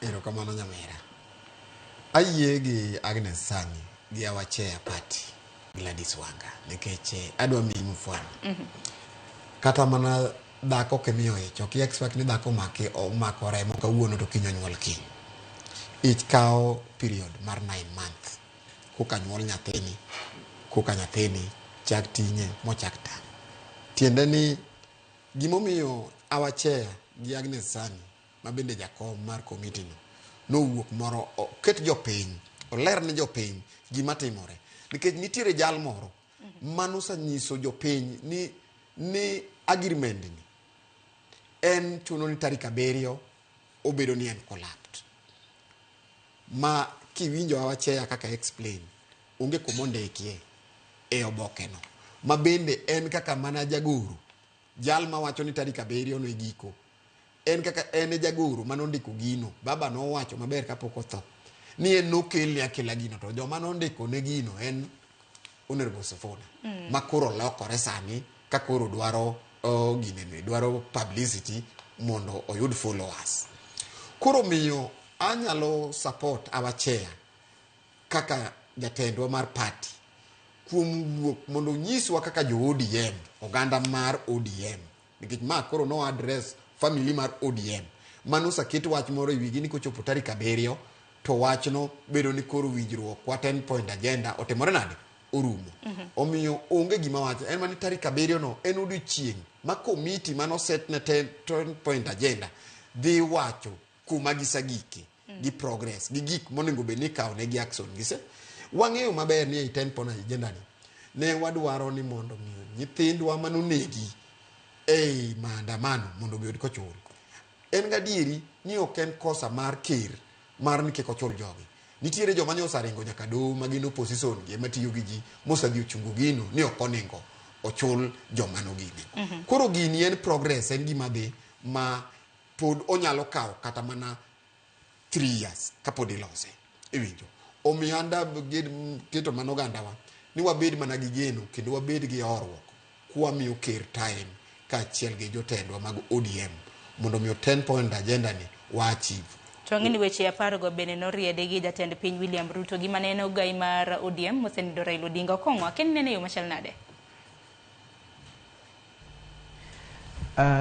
Erokamano nyamera. Ayie gi Agnes Sani gi Awachea Party Gladys Wanga nikech adwa miyi mfano. Kata mana dhako kemiyo ich ok expect ni dhako omako remo kawuono to kiny onyuol kiny. Ich kao period mar 9 months koka nyuol nyathini, koka nyathini chak tinye mochak ta. Tiende ni gimomiyo Awachea gi Agnes Sani mabende jakom mar komiti no wuok moro ket jopiny oler ne jopiny gima timore nikech nitiere jal moro manusa nyiso jopiny ni agreement ni en chuno ni tarik 7 obedo ni en collapsed ma kiwinjo Awachea kaka explain onge komondekie e oboke no mabende en kaka mana jagoro jal mawacho ni tarik 7 no igiko en kaka en jagoro manondiko gino baba no wacho maber kapok otho ni en nokel ne akela gino to joma nondiko ne gino en Honorable Sifuna makoro lokore sani ka koro dwaro ginene dwaro publicity mondo oyud followers. Koro miyo anyalo support Awachea kaka jatendwa mar party kuom wuok mondo nyiswa kaka jo ODM oganda mar ODM nikech ma koro no address family mar ODM manusa ket wach moro iwigi ni kochopo tarik 7 to wachno bedo ni koro winjruok kwa 10 point agenda otemore nade orumo. Omiyo onge gima wacho en mani tarik 7 no en odiochieng' ma komiti mano set ne 10 point agenda dhi wacho kuma gisagike gi progress gi gik monego be ni kawo ne gi action gise wang'eyo maber ni 10 point agenda ni ne wadwaro ni mondo nyithindwa manonegi maandamano mondo biyod kochul. En gadieri ni ok en kosa mar ker mar ni kochul jogi. Nitiere joma nyosa ringo nyaka do magino opposition gi matiyo gi ji mosadhi ochungo gino ni ok oningo ochul joma no gini. Koro gini en progress en gima be ma pod onyalo kawo kata mana 3 years kapod ilose iwinjo. Omiyo anda keto mano gandawa ni wabed mana gi geno kendo wabed gi horruok kwamiyo ker time kaachiel gi jotendwa mag ODM mondo miyo 10 point agenda ni wa achieve. To ng'ini weche aparo go bende noriede gi jatend piny William Ruto gi maneno gai mar ODM mosenindo Raila Odinga Okong'o aken nene yo machal nade?